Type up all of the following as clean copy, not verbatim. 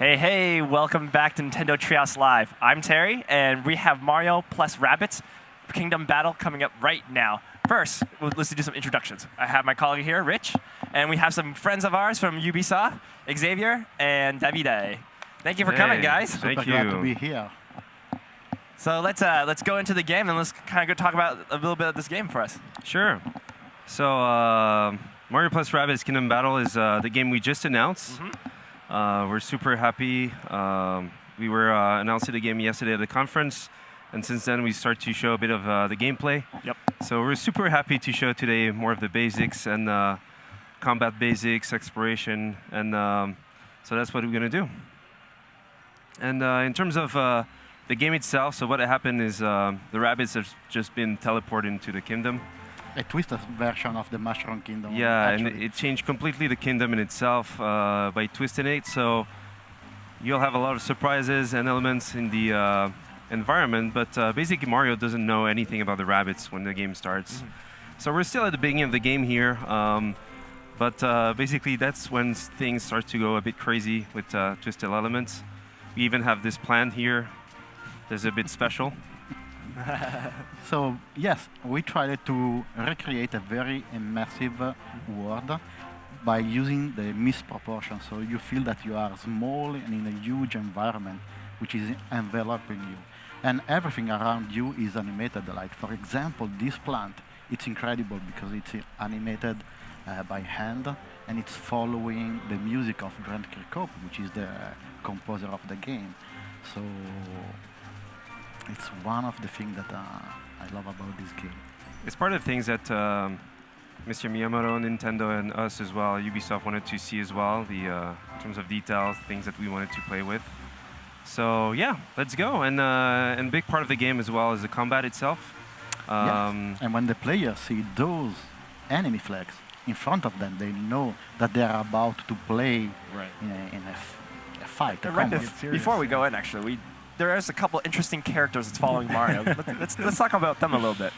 Hey, hey, welcome back to Nintendo Treehouse Live. I'm Terry, and we have Mario plus Rabbids Kingdom Battle coming up right now. First, let's do some introductions. I have my colleague here, Rich, and we have some friends of ours from Ubisoft, Xavier and Davide. Thank you for coming, guys. Thank you. Glad to be here. So let's go into the game, and let's kind of go talk about a little bit of this game for us. Sure. So Mario plus Rabbids Kingdom Battle is the game we just announced. We're super happy. We were announcing the game yesterday at the conference, and since then we start to show a bit of the gameplay. Yep. So we're super happy to show today more of the basics and combat basics, exploration, and so that's what we're going to do. And in terms of the game itself, so what happened is the rabbits have just been teleported into the kingdom. A twisted version of the Mushroom Kingdom. Yeah, actually. and it changed completely the kingdom in itself by twisting it. So you'll have a lot of surprises and elements in the environment, but basically Mario doesn't know anything about the rabbits when the game starts. So we're still at the beginning of the game here, but basically that's when things start to go a bit crazy with twisted elements. We even have this plant here. That's a bit special. So yes, we tried to recreate a very immersive world by using the misproportion. So you feel that you are small and in a huge environment which is enveloping you. And everything around you is animated. Like for example, this plant, it's incredible because it's animated by hand and it's following the music of Grant Kirkhope, which is the composer of the game. So it's one of the things that I love about this game. It's part of the things that Mr. Miyamoto, Nintendo, and us as well, Ubisoft wanted to see as well, the in terms of details, things that we wanted to play with. So yeah, let's go. And big part of the game as well is the combat itself. Yes. And when the players see those enemy flags in front of them, they know that they are about to play in a fight. Before we go in, actually, there is a couple interesting characters that's following Mario. let's talk about them a little bit.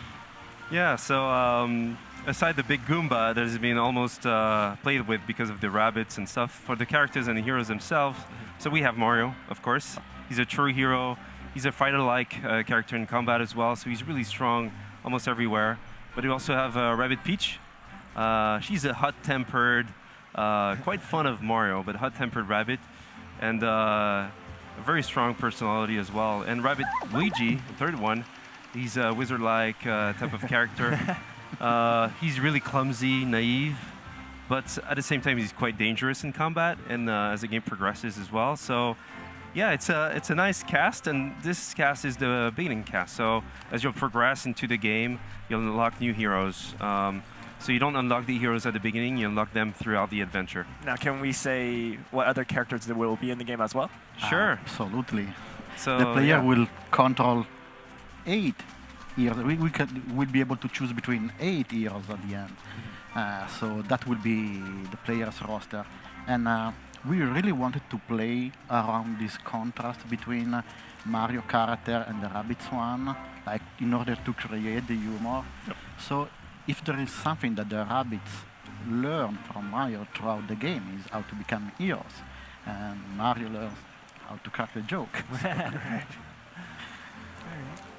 Yeah, so aside the big Goomba that has been almost played with because of the rabbits and stuff, for the characters and the heroes themselves, so we have Mario, of course. He's a true hero. He's a fighter-like character in combat as well, so he's really strong almost everywhere. But we also have Rabbid Peach. She's a hot-tempered, quite fun of Mario, but hot-tempered rabbit. And a very strong personality as well. And Rabbid Luigi, the third one, he's a wizard-like type of character. He's really clumsy, naive, but at the same time he's quite dangerous in combat and as the game progresses as well. So yeah, it's a nice cast, and this cast is the beginning cast. So as you'll progress into the game, you'll unlock new heroes. So you don't unlock the heroes at the beginning, you unlock them throughout the adventure. Now, can we say what other characters there will be in the game as well? Sure. Absolutely. So the player will control 8 heroes. We'll be able to choose between 8 heroes at the end. So that will be the player's roster. And we really wanted to play around this contrast between Mario character and the Rabbids one, like in order to create the humor. Yep. So if there is something that the rabbits learn from Mario throughout the game is how to become heroes. And Mario learns how to crack the joke.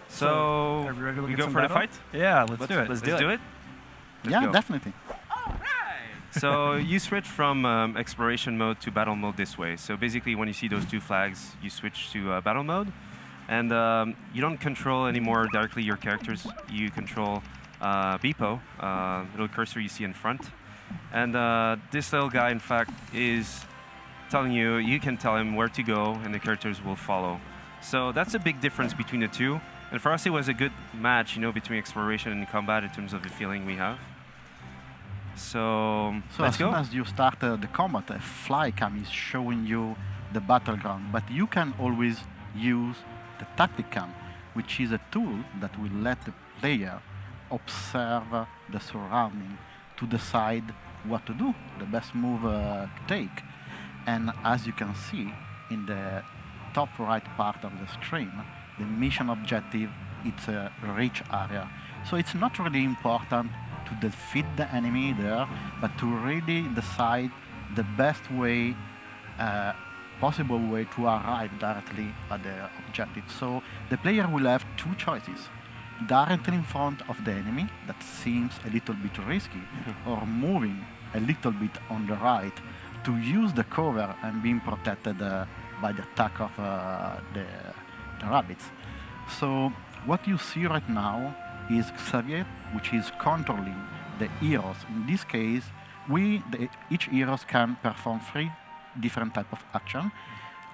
So we go for the fight? Yeah, Let's do it. Let's do it. Yeah, go. definitely. So you switch from exploration mode to battle mode this way. So basically when you see those two flags, you switch to battle mode. And you don't control anymore directly your characters. You control Beepo, little cursor you see in front. And this little guy, in fact, is telling you, you can tell him where to go and the characters will follow. So that's a big difference between the two. And for us, it was a good match, between exploration and combat in terms of the feeling we have. So let's go. As soon as you start the combat, a fly cam is showing you the battleground. But you can always use the tactic cam, which is a tool that will let the player observe the surrounding to decide what to do, the best move to take. And as you can see in the top right part of the screen, the mission objective, it's a rich area. So it's not really important to defeat the enemy there, but to really decide the best way possible way to arrive directly at the objective. So the player will have two choices. Directly in front of the enemy, that seems a little bit risky, or moving a little bit on the right to use the cover and being protected by the attack of the rabbits. So what you see right now is Xavier, which is controlling the heroes. In this case, each heroes can perform 3 different type of action.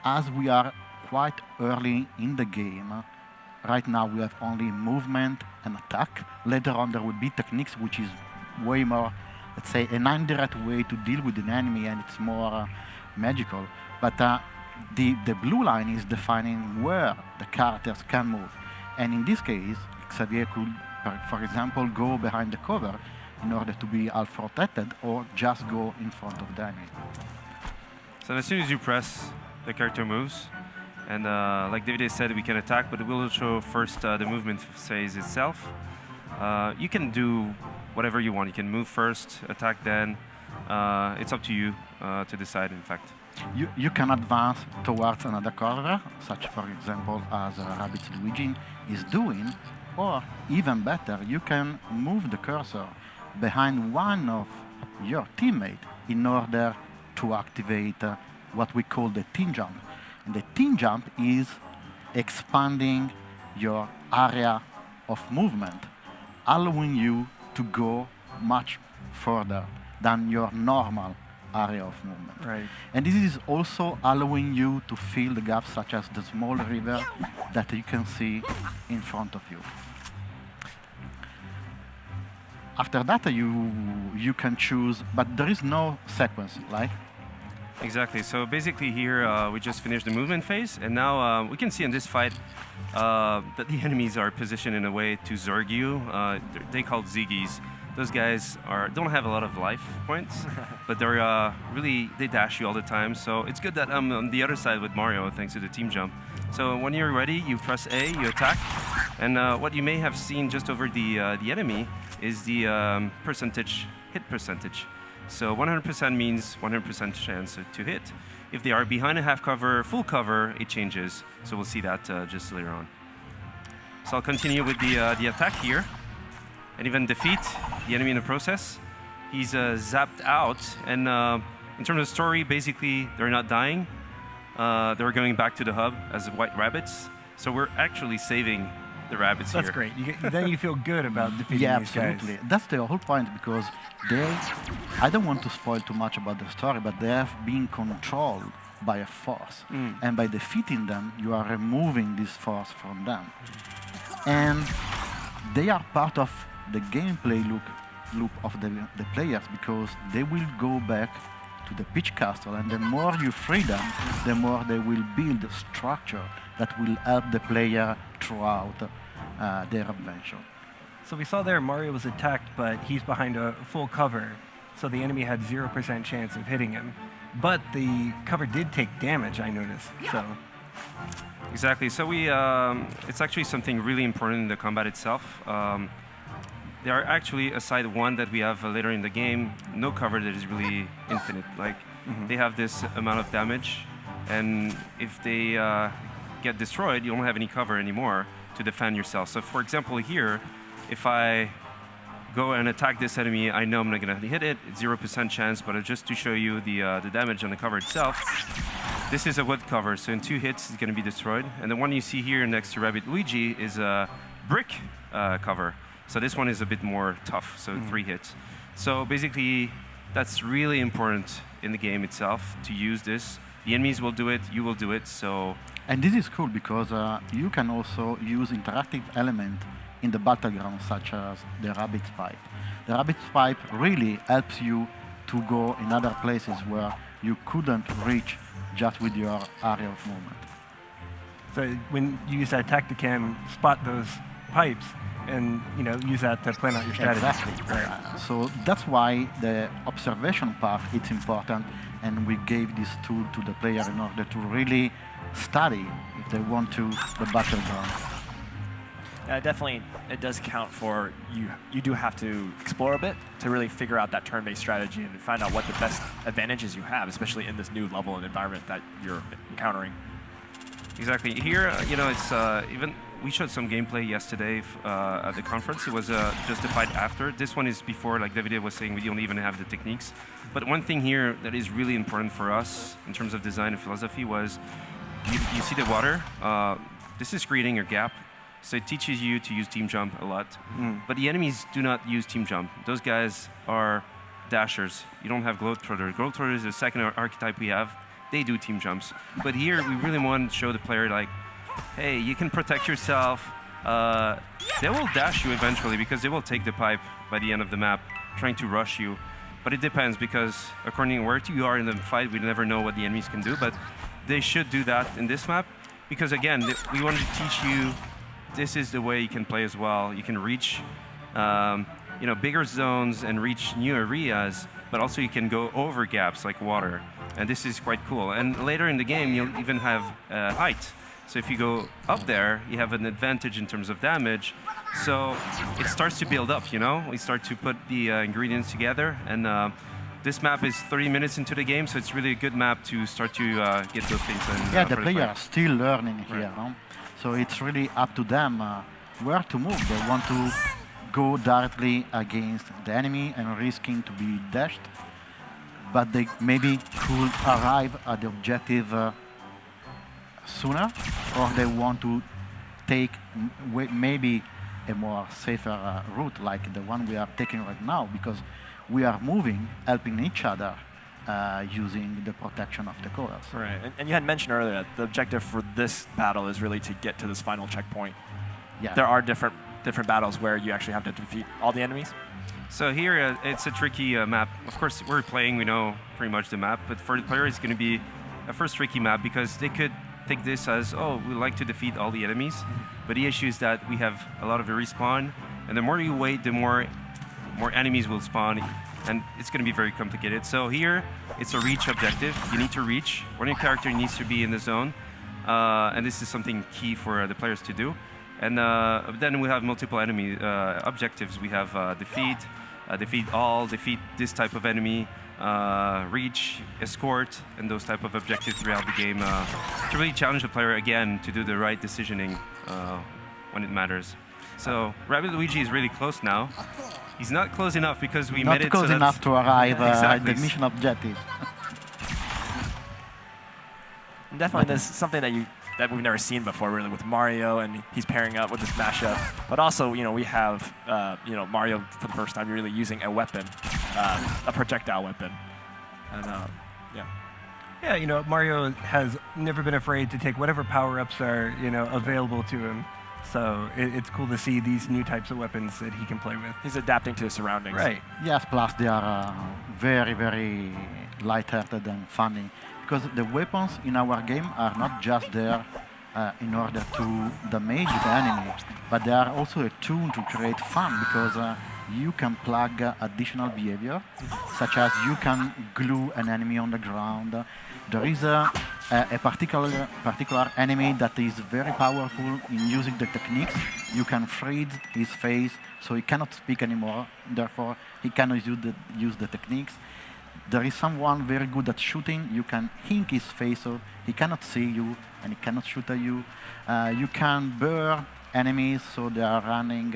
As we are quite early in the game, right now we have only movement and attack. Later on there will be techniques, which is way more, let's say, an indirect way to deal with an enemy, and it's more magical. But the blue line is defining where the characters can move. And in this case, Xavier could, for example, go behind the cover in order to be half protected, or just go in front of the enemy. So as soon as you press, the character moves. And like David said, we can attack, but it will show first the movement phase itself. You can do whatever you want. You can move first, attack then. It's up to you to decide, in fact. You can advance towards another cover, such, for example, as Rabbids Luigi is doing, or even better, you can move the cursor behind one of your teammates in order to activate what we call the team jump. And the team jump is expanding your area of movement, allowing you to go much further than your normal area of movement. Right. And this is also allowing you to fill the gaps, such as the small river that you can see in front of you. After that, you can choose, but there is no sequence, like? Exactly. So basically here, we just finished the movement phase, and now we can see in this fight that the enemies are positioned in a way to zerg you. They called Ziggies. Those guys don't have a lot of life points, but they're they dash you all the time. So it's good that I'm on the other side with Mario, thanks to the team jump. So when you're ready, you press A, you attack, and what you may have seen just over the enemy is the hit percentage. So 100% means 100% chance to hit. If they are behind a half cover, full cover, it changes. So we'll see that just later on. So I'll continue with the attack here, and even defeat the enemy in the process. He's zapped out, and in terms of story, basically they're not dying. They're going back to the hub as white rabbits. So we're actually saving the rabbits That's here. great. Then you feel good about defeating these absolutely. guys. That's the whole point, because I don't want to spoil too much about the story, but they have been controlled by a force. And by defeating them, you are removing this force from them. And they are part of the gameplay loop of the players, because they will go back to the Peach Castle, and the more you free them, the more they will build a structure that will help the player throughout their adventure. So we saw there Mario was attacked, but he's behind a full cover, so the enemy had 0% chance of hitting him. But the cover did take damage, I noticed. So. Exactly. So it's actually something really important in the combat itself. There are actually, aside one that we have later in the game, no cover that is really infinite. Like, they have this amount of damage, and if they get destroyed, you don't have any cover anymore to defend yourself. So for example here, if I go and attack this enemy, I know I'm not going to hit it, 0% chance, but just to show you the damage on the cover itself, this is a wood cover, so in 2 hits it's going to be destroyed. And the one you see here next to Rabbid Luigi is a brick cover. So this one is a bit more tough, so 3 hits. So basically, that's really important in the game itself to use this. The enemies will do it, you will do it, so... And this is cool because you can also use interactive element in the battleground, such as the Rabbids Pipe. The Rabbids Pipe really helps you to go in other places where you couldn't reach just with your area of movement. So when you use that tacticam, spot those pipes, and use that to plan out your strategy. Exactly. Right. So that's why the observation part is important, and we gave this tool to the player in order to really study, if they want to, the battleground. Definitely, it does count for you. You do have to explore a bit to really figure out that turn-based strategy and find out what the best advantages you have, especially in this new level and environment that you're encountering. Exactly. Here, it's even we showed some gameplay yesterday at the conference. It was just a fight after. This one is before, like David was saying, we don't even have the techniques. But one thing here that is really important for us in terms of design and philosophy was you see the water. This is creating a gap. So it teaches you to use team jump a lot. But the enemies do not use team jump. Those guys are dashers. You don't have Globetrotter. Globetrotter is the second archetype we have. They do team jumps. But here, we really want to show the player, like, hey, you can protect yourself. They will dash you eventually because they will take the pipe by the end of the map, trying to rush you. But it depends because according to where you are in the fight, we never know what the enemies can do. But they should do that in this map because, again, we wanted to teach you this is the way you can play as well. You can reach bigger zones and reach new areas, but also you can go over gaps like water. And this is quite cool. And later in the game, you'll even have height. So if you go up there, you have an advantage in terms of damage. So it starts to build up, We start to put the ingredients together. And this map is 30 minutes into the game, so it's really a good map to start to get those things in. Yeah, the players are still learning here. Right. So it's really up to them where to move. They want to go directly against the enemy and risking to be dashed, but they maybe could arrive at the objective sooner, or they want to take maybe a more safer route like the one we are taking right now, because we are moving, helping each other, using the protection of the colors. Right, and you had mentioned earlier that the objective for this battle is really to get to this final checkpoint. Yeah. There are different battles where you actually have to defeat all the enemies. So here, it's a tricky map. Of course, we're playing, we know pretty much the map, but for the player, it's going to be a first tricky map because they could take this as, oh, we like to defeat all the enemies, but the issue is that we have a lot of the respawn, and the more you wait, the more enemies will spawn, and it's going to be very complicated. So here, it's a reach objective. You need to reach. One of your character needs to be in the zone, and this is something key for the players to do. And then we have multiple enemy objectives. We have defeat all, defeat this type of enemy, reach, escort, and those type of objectives throughout the game to really challenge the player again to do the right decisioning when it matters. So Rabbids Luigi is really close now. He's not close enough because we made it close so enough to arrive exactly. at the mission objective. And definitely, there's something that we've never seen before, really, with Mario, and he's pairing up with this mashup. But also, we have Mario for the first time really using a weapon, a projectile weapon, and yeah. Yeah, Mario has never been afraid to take whatever power-ups are, available to him. So it's cool to see these new types of weapons that he can play with. He's adapting to his surroundings. Right. Yes, plus they are very, very light-hearted and funny. Because the weapons in our game are not just there in order to damage the enemy, but they are also a tool to create fun, because you can plug additional behavior, such as you can glue an enemy on the ground. There is a particular enemy that is very powerful in using the techniques. You can freeze his face, so he cannot speak anymore, therefore he cannot use the techniques. There is someone very good at shooting. You can hink his face so he cannot see you and he cannot shoot at you. You can burn enemies so they are running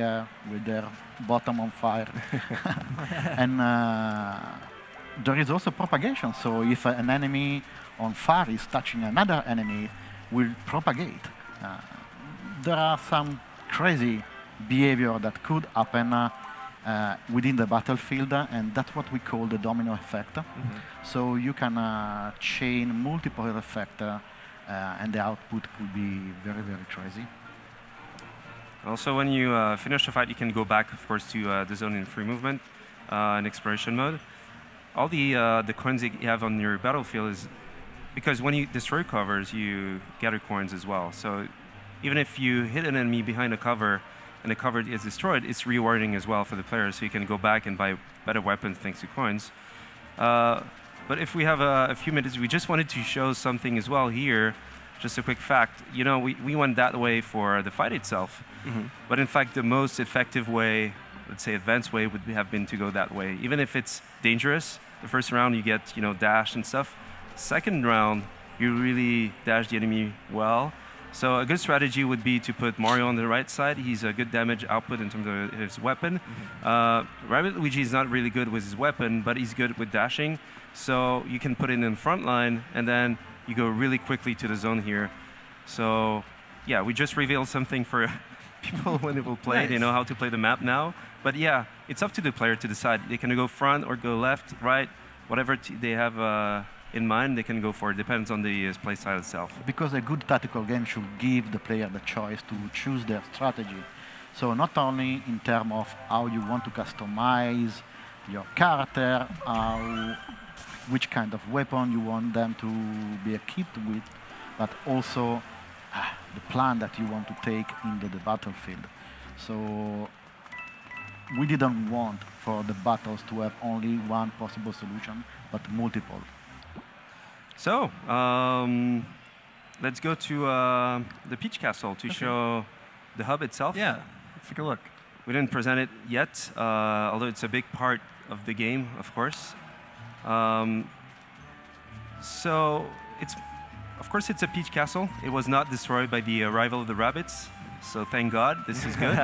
with their bottom on fire. And there is also propagation. So if an enemy on fire is touching another enemy, will propagate. There are some crazy behavior that could happen within the battlefield, and that's what we call the domino effect. So you can chain multiple effects, and the output could be very, very crazy. Also, when you finish the fight, you can go back, of course, to the zone in free movement and exploration mode. All the coins that you have on your battlefield is because when you destroy covers, you gather coins as well. So even if you hit an enemy behind a cover and the cover is destroyed, it's rewarding as well for the player, so you can go back and buy better weapons thanks to coins. But if we have a few minutes, we just wanted to show something as well here. just a quick fact, we went that way for the fight itself. But in fact, the most effective way, let's say advanced way, would have been to go that way. Even if it's dangerous, the first round you get, dash and stuff. Second round, you really dash the enemy well. So a good strategy would be to put Mario on the right side. He's a good damage output in terms of his weapon. Rabbid Luigi is not really good with his weapon, but he's good with dashing. So you can put it in the front line, and then you go really quickly to the zone here. So yeah, we just revealed something for people when they will play. Nice. They know how to play the map now. But yeah, it's up to the player to decide. They can go front or go left, right, whatever they have in mind, they can go for it. Depends on the play style itself. Because a good tactical game should give the player the choice to choose their strategy. So not only in terms of how you want to customize your character, which kind of weapon you want them to be equipped with, but also the plan that you want to take into the battlefield. So we didn't want for the battles to have only one possible solution, but multiple. So let's go to the Peach Castle to show the hub itself. Yeah, let's take a look. We didn't present it yet, although it's a big part of the game, of course. So of course, it's a Peach Castle. It was not destroyed by the arrival of the Rabbids, so thank God, this is good.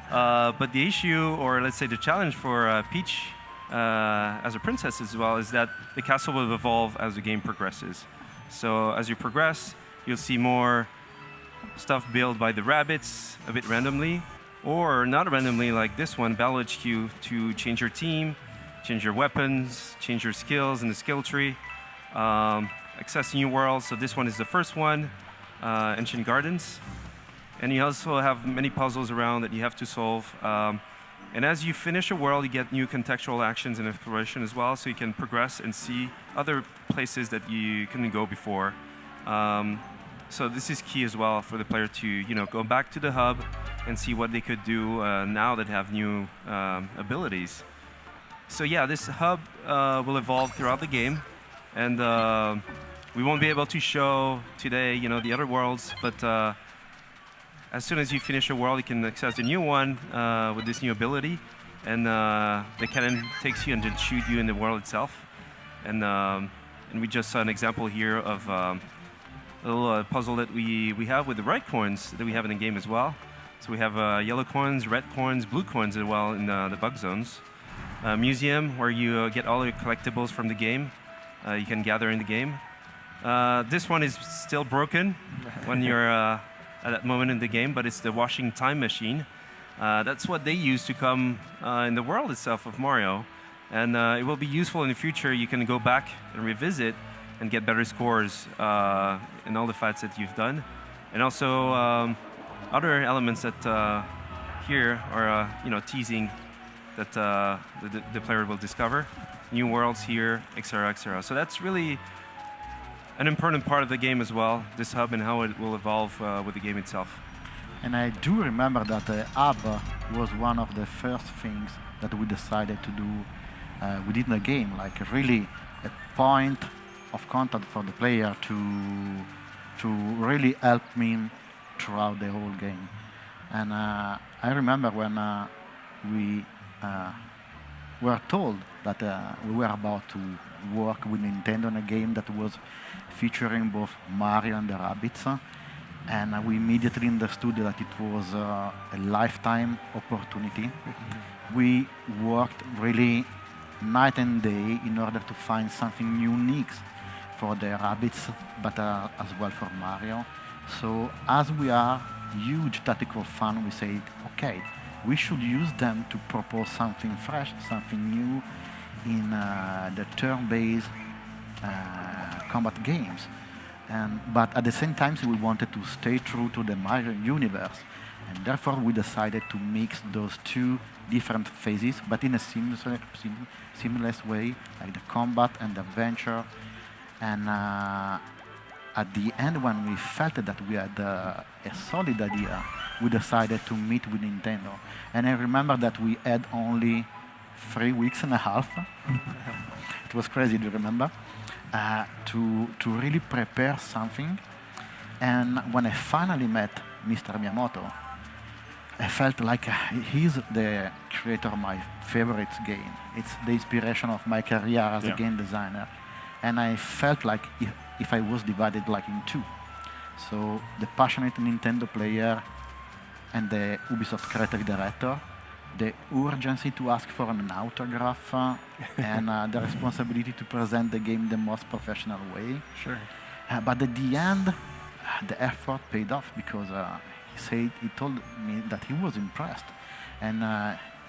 But the issue, or let's say the challenge for Peach as a princess as well, is that the castle will evolve as the game progresses. So as you progress, you'll see more stuff built by the Rabbids a bit randomly, or not randomly like this one, Battle HQ, to change your team, change your weapons, change your skills in the skill tree, access new worlds. So this one is the first one, Ancient Gardens. And you also have many puzzles around that you have to solve. And as you finish a world, you get new contextual actions and exploration as well, so you can progress and see other places that you couldn't go before. So this is key as well for the player to go back to the hub and see what they could do now that have new abilities. So yeah, this hub will evolve throughout the game, and we won't be able to show today the other worlds, but as soon as you finish a world, you can access the new one with this new ability, and the cannon takes you and then shoot you in the world itself. And we just saw an example here of a little puzzle that we have with the red coins that we have in the game as well. So we have yellow coins, red coins, blue coins as well in the bug zones. Museum, where you get all your collectibles from the game. You can gather in the game. This one is still broken when you're at that moment in the game, but it's the washing time machine. That's what they use to come in the world itself of Mario. And it will be useful in the future. You can go back and revisit and get better scores in all the fights that you've done. And also other elements that here are teasing that the player will discover. New worlds here, etc., etc. So that's really an important part of the game as well, this hub and how it will evolve with the game itself. And I do remember that the hub was one of the first things that we decided to do within the game, like really a point of contact for the player to really help me throughout the whole game. And I remember when we were told that we were about to work with Nintendo on a game that was featuring both Mario and the Rabbids, and we immediately understood that it was a lifetime opportunity. We worked really night and day in order to find something unique for the Rabbids, but as well for Mario. So as we are huge tactical fan, we said, okay, we should use them to propose something fresh, something new in the turn-based combat games. But at the same time, we wanted to stay true to the Mario universe. And therefore, we decided to mix those two different phases, but in a seamless way, like the combat and the adventure. And at the end, when we felt that we had a solid idea, we decided to meet with Nintendo. And I remember that we had only 3 weeks and a half. It was crazy, do you remember? To really prepare something. And when I finally met Mr. Miyamoto, I felt like he's the creator of my favorite game. It's the inspiration of my career as a game designer. And I felt like if I was divided like in two. So the passionate Nintendo player and the Ubisoft creative director, the urgency to ask for an autograph and the responsibility to present the game the most professional way. Sure. But at the end, the effort paid off because he told me that he was impressed, and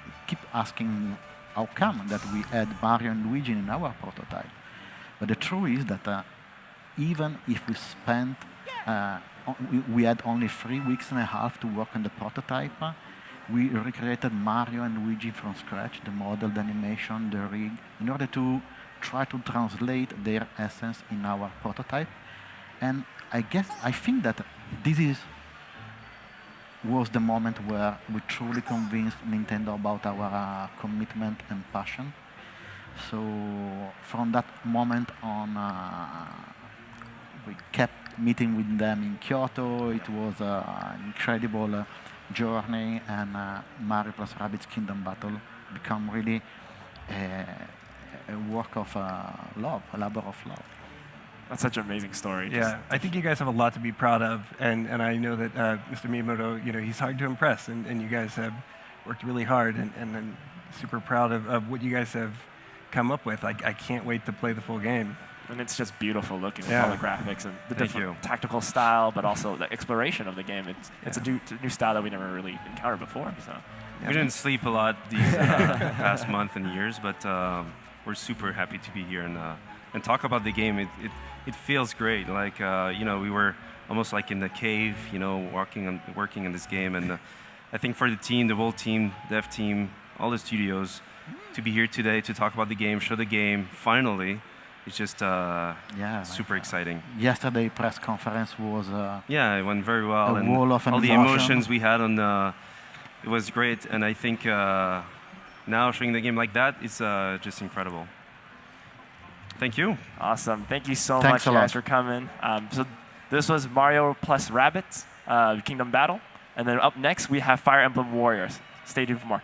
he kept asking how come that we had Mario and Luigi in our prototype. But the truth is that even if we spent, we had only 3 weeks and a half to work on the prototype. We recreated Mario and Luigi from scratch, the model, the animation, the rig, in order to try to translate their essence in our prototype. And I think that this was the moment where we truly convinced Nintendo about our commitment and passion. So from that moment on, we kept meeting with them in Kyoto. It was an incredible journey, and Mario plus Rabbids Kingdom Battle become really a work of love, a labor of love. That's such an amazing story. Yeah, I think you guys have a lot to be proud of, and I know that Mr. Miyamoto, he's hard to impress, and you guys have worked really hard, and I'm super proud of what you guys have come up with. I can't wait to play the full game. And it's just beautiful looking with all the graphics and the Thank different you. tactical style, but also the exploration of the game. It's a new style that we never really encountered before. So We didn't sleep a lot these past month and years, but we're super happy to be here and talk about the game. It feels great. Like we were almost like in the cave, working on this game. And I think for the team, the whole team, dev team, all the studios, to be here today to talk about the game, show the game, finally, it's just super exciting. Yesterday press conference was Yeah, it went very well. a And wall of all the emotion. emotions we had on it was great. And I think now showing the game like that is just incredible. Thank you. awesome. Thank you so Thanks much, a lot. guys, for coming. So this was Mario plus Rabbids Kingdom Battle. And then up next, we have Fire Emblem Warriors. Stay tuned for more.